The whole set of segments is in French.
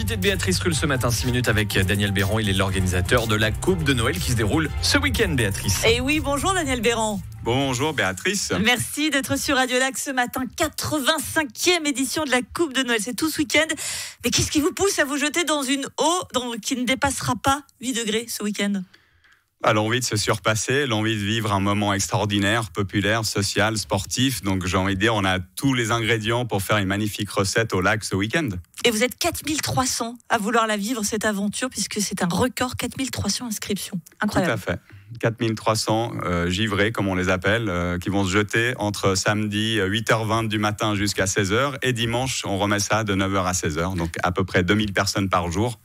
l'invité de Béatrice Rulle ce matin, 6 minutes avec Daniel Béran. Il est l'organisateur de la Coupe de Noël qui se déroule ce week-end, Béatrice. Et oui, bonjour Daniel Béran. Bonjour Béatrice. Merci d'être sur Radio Lac ce matin, 85e édition de la Coupe de Noël. C'est tout ce week-end. Mais qu'est-ce qui vous pousse à vous jeter dans une eau qui ne dépassera pas 8 degrés ce week-end ? L'envie de se surpasser, l'envie de vivre un moment extraordinaire, populaire, social, sportif. Donc j'ai envie de dire, on a tous les ingrédients pour faire une magnifique recette au lac ce week-end. Et vous êtes 4300 à vouloir la vivre, cette aventure, puisque c'est un record, 4300 inscriptions. Incroyable. Tout à fait. 4300 givrés, comme on les appelle, qui vont se jeter entre samedi 8h20 du matin jusqu'à 16h. Et dimanche, on remet ça de 9h à 16h. Donc à peu près 2000 personnes par jour.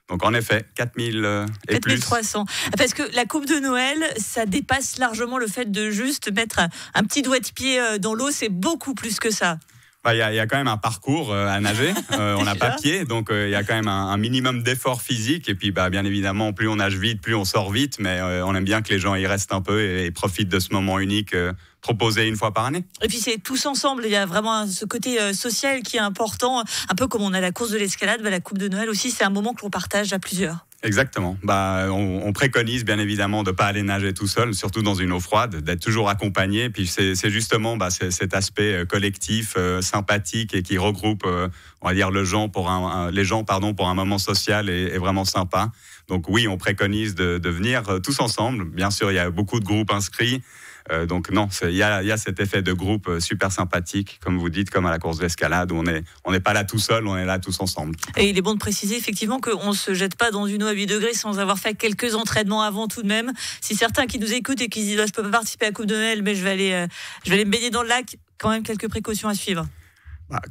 Donc en effet, 4000 et 4300. Parce que la Coupe de Noël, ça dépasse largement le fait de juste mettre un petit doigt de pied dans l'eau. C'est beaucoup plus que ça. Il y a quand même un parcours à nager. On n'a pas pied, donc il y a quand même un minimum d'effort physique. Et puis, bien évidemment, plus on nage vite, plus on sort vite. Mais on aime bien que les gens y restent un peu et profitent de ce moment unique proposé une fois par année. Et puis, c'est tous ensemble. Il y a vraiment ce côté social qui est important. Un peu comme on a la course de l'escalade, la Coupe de Noël aussi, c'est un moment que l'on partage à plusieurs. Exactement. On préconise bien évidemment de ne pas aller nager tout seul, surtout dans une eau froide, d'être toujours accompagné. Puis c'est justement cet aspect collectif, sympathique et qui regroupe, on va dire, les gens pour un moment social et vraiment sympa. Donc oui, on préconise de venir tous ensemble. Bien sûr, il y a beaucoup de groupes inscrits. Donc non, il y a cet effet de groupe super sympathique, comme vous dites, comme à la course d'escalade, où on n'est pas là tout seul, on est là tous ensemble. Et il est bon de préciser effectivement qu'on ne se jette pas dans une eau à 8 degrés sans avoir fait quelques entraînements avant tout de même. Si certains qui nous écoutent et qui se disent je ne peux pas participer à la Coupe de Noël, mais je vais aller me baigner dans le lac, quand même quelques précautions à suivre.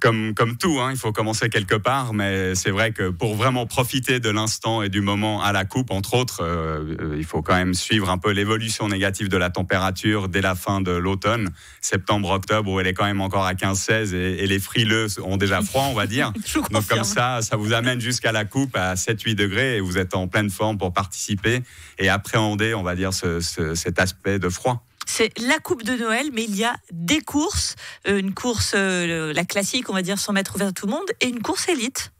Comme tout, il faut commencer quelque part, mais c'est vrai que pour vraiment profiter de l'instant et du moment à la coupe, entre autres, il faut quand même suivre un peu l'évolution négative de la température dès la fin de l'automne, septembre-octobre, où elle est quand même encore à 15-16 et les frileux ont déjà froid, on va dire. Donc comme ça vous amène jusqu'à la coupe à 7-8 degrés et vous êtes en pleine forme pour participer et appréhender, on va dire, cet aspect de froid. C'est la Coupe de Noël, mais il y a des courses. Une course, la classique, on va dire, 100 mètres ouvert à tout le monde, et une course élite.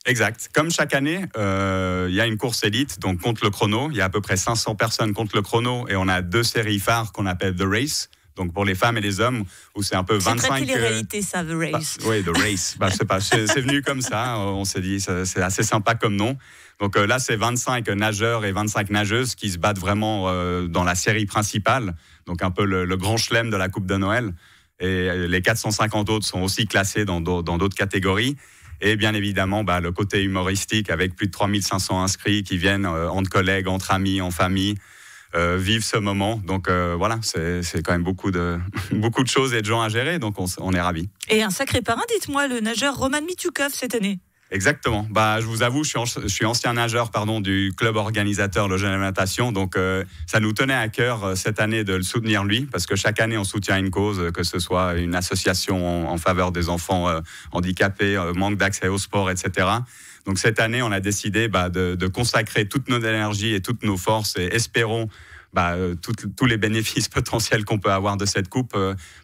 Exact. Comme chaque année, il y a une course élite, donc contre le chrono. Il y a à peu près 500 personnes contre le chrono, et on a 2 séries phares qu'on appelle The Race. Donc pour les femmes et les hommes, où c'est un peu 25... C'est très télé-réalité, ça, The Race. Oui, The Race. Je sais pas, c'est venu comme ça. On s'est dit, c'est assez sympa comme nom. Donc là, c'est 25 nageurs et 25 nageuses qui se battent vraiment dans la série principale. Donc un peu le grand chelem de la Coupe de Noël. Et les 450 autres sont aussi classés dans d'autres catégories. Et bien évidemment, le côté humoristique avec plus de 3500 inscrits qui viennent entre collègues, entre amis, en famille. Vivre ce moment. Donc voilà, c'est quand même beaucoup de choses et de gens à gérer, donc on est ravis. Et un sacré parrain, dites-moi, le nageur Roman Mitoukov cette année. Exactement. Je vous avoue, je suis ancien nageur du club organisateur Le Genève Natation, donc ça nous tenait à cœur cette année de le soutenir lui, parce que chaque année on soutient une cause, que ce soit une association en faveur des enfants handicapés, manque d'accès au sport, etc. Donc cette année, on a décidé de consacrer toute notre énergie et toutes nos forces et espérons tous les bénéfices potentiels qu'on peut avoir de cette coupe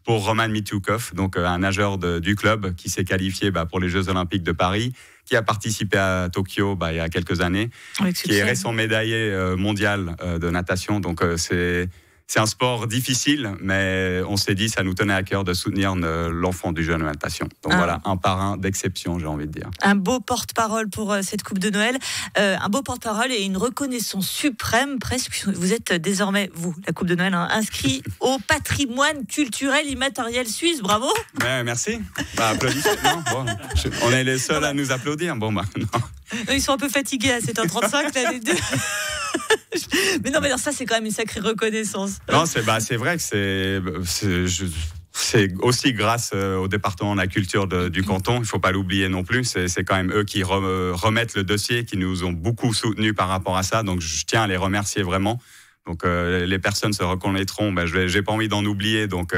pour Roman Mitoukov, donc un nageur du club qui s'est qualifié pour les Jeux Olympiques de Paris, qui a participé à Tokyo il y a quelques années, qui est récent médaillé mondial de natation. Donc c'est un sport difficile, mais on s'est dit ça nous tenait à cœur de soutenir l'enfant du jeune natation. Donc voilà, un parrain d'exception, j'ai envie de dire. Un beau porte-parole pour cette Coupe de Noël, un beau porte-parole et une reconnaissance suprême presque. Vous êtes désormais, vous, la Coupe de Noël, inscrit au patrimoine culturel immatériel suisse. Bravo. Ouais, merci. Applaudissements. On est les seuls à nous applaudir. Non. Ils sont un peu fatigués à 7h35, là, les deux. Mais non, mais alors ça, c'est quand même une sacrée reconnaissance. Non, c'est vrai que c'est aussi grâce au département de la culture du canton, il ne faut pas l'oublier non plus. C'est quand même eux qui remettent le dossier, qui nous ont beaucoup soutenus par rapport à ça. Donc je tiens à les remercier vraiment. Donc les personnes se reconnaîtront. J'ai pas envie d'en oublier. Donc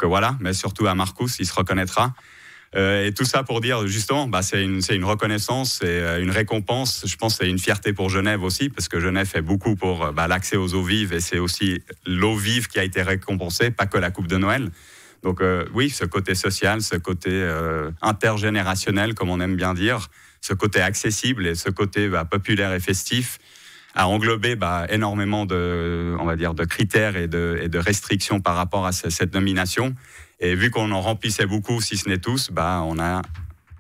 voilà, mais surtout à Marcus, il se reconnaîtra. Et tout ça pour dire justement, c'est une reconnaissance, c'est une récompense. Je pense que c'est une fierté pour Genève aussi, parce que Genève fait beaucoup pour l'accès aux eaux vives, et c'est aussi l'eau vive qui a été récompensée, pas que la Coupe de Noël. Donc oui, ce côté social, ce côté intergénérationnel, comme on aime bien dire, ce côté accessible et ce côté populaire et festif a englobé énormément de critères et de restrictions par rapport à cette nomination. Et vu qu'on en remplissait beaucoup, si ce n'est tous, on a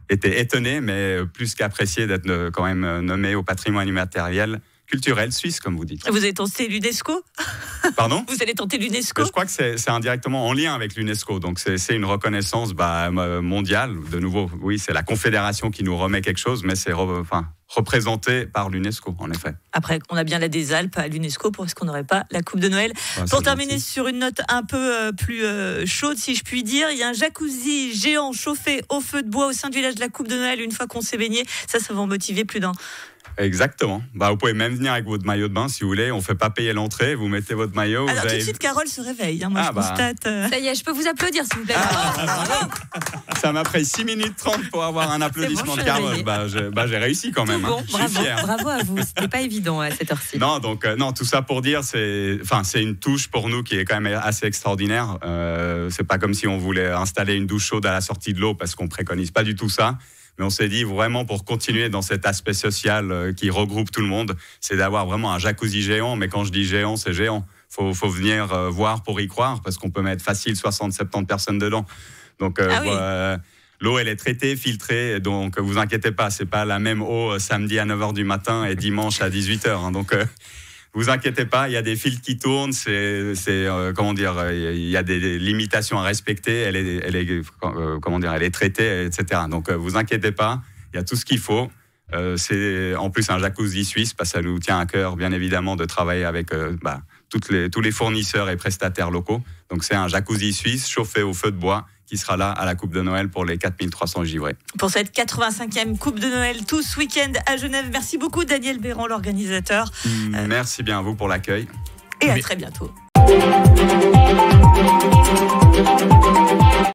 été étonnés, mais plus qu'appréciés d'être quand même nommés au patrimoine immatériel culturel suisse, comme vous dites. Vous avez tenté l'UNESCO ? Pardon ? Vous allez tenter l'UNESCO ? Je crois que c'est indirectement en lien avec l'UNESCO. Donc, c'est une reconnaissance mondiale. De nouveau, oui, c'est la confédération qui nous remet quelque chose, mais c'est représenté par l'UNESCO, en effet. Après, on a bien la des Alpes à l'UNESCO, pourquoi est-ce qu'on n'aurait pas la Coupe de Noël ? Pour terminer sur une note un peu plus chaude, si je puis dire, il y a un jacuzzi géant chauffé au feu de bois au sein du village de la Coupe de Noël. Une fois qu'on s'est baigné, ça va en motiver plus d'un. Exactement. Vous pouvez même venir avec votre maillot de bain si vous voulez. On ne fait pas payer l'entrée. Vous mettez votre maillot. Alors tout de suite, Carole se réveille. Moi, je constate. Ça y est, je peux vous applaudir, s'il vous plaît. Ça m'a pris 6 minutes 30 pour avoir un applaudissement de Carole. J'ai réussi quand même. Bon, bravo à vous. C'était pas évident à cette heure-ci. Non, tout ça pour dire, c'est une touche pour nous qui est quand même assez extraordinaire. C'est pas comme si on voulait installer une douche chaude à la sortie de l'eau parce qu'on préconise pas du tout ça. Mais on s'est dit vraiment pour continuer dans cet aspect social qui regroupe tout le monde, c'est d'avoir vraiment un jacuzzi géant. Mais quand je dis géant, c'est géant. Faut venir voir pour y croire parce qu'on peut mettre facile 60-70 personnes dedans. Donc l'eau, elle est traitée, filtrée. Donc vous inquiétez pas, c'est pas la même eau samedi à 9h du matin et dimanche à 18h. Donc vous inquiétez pas, il y a des fils qui tournent, il y a des limitations à respecter, elle est traitée, etc. Donc vous inquiétez pas, il y a tout ce qu'il faut. C'est en plus un jacuzzi suisse, parce que ça nous tient à cœur, bien évidemment, de travailler avec tous les fournisseurs et prestataires locaux. Donc c'est un jacuzzi suisse chauffé au feu de bois qui sera là à la Coupe de Noël pour les 4300 givrés. Pour cette 85e Coupe de Noël, tout ce week-end à Genève. Merci beaucoup Daniel Béran, l'organisateur. Merci bien à vous pour l'accueil. Et à très bientôt.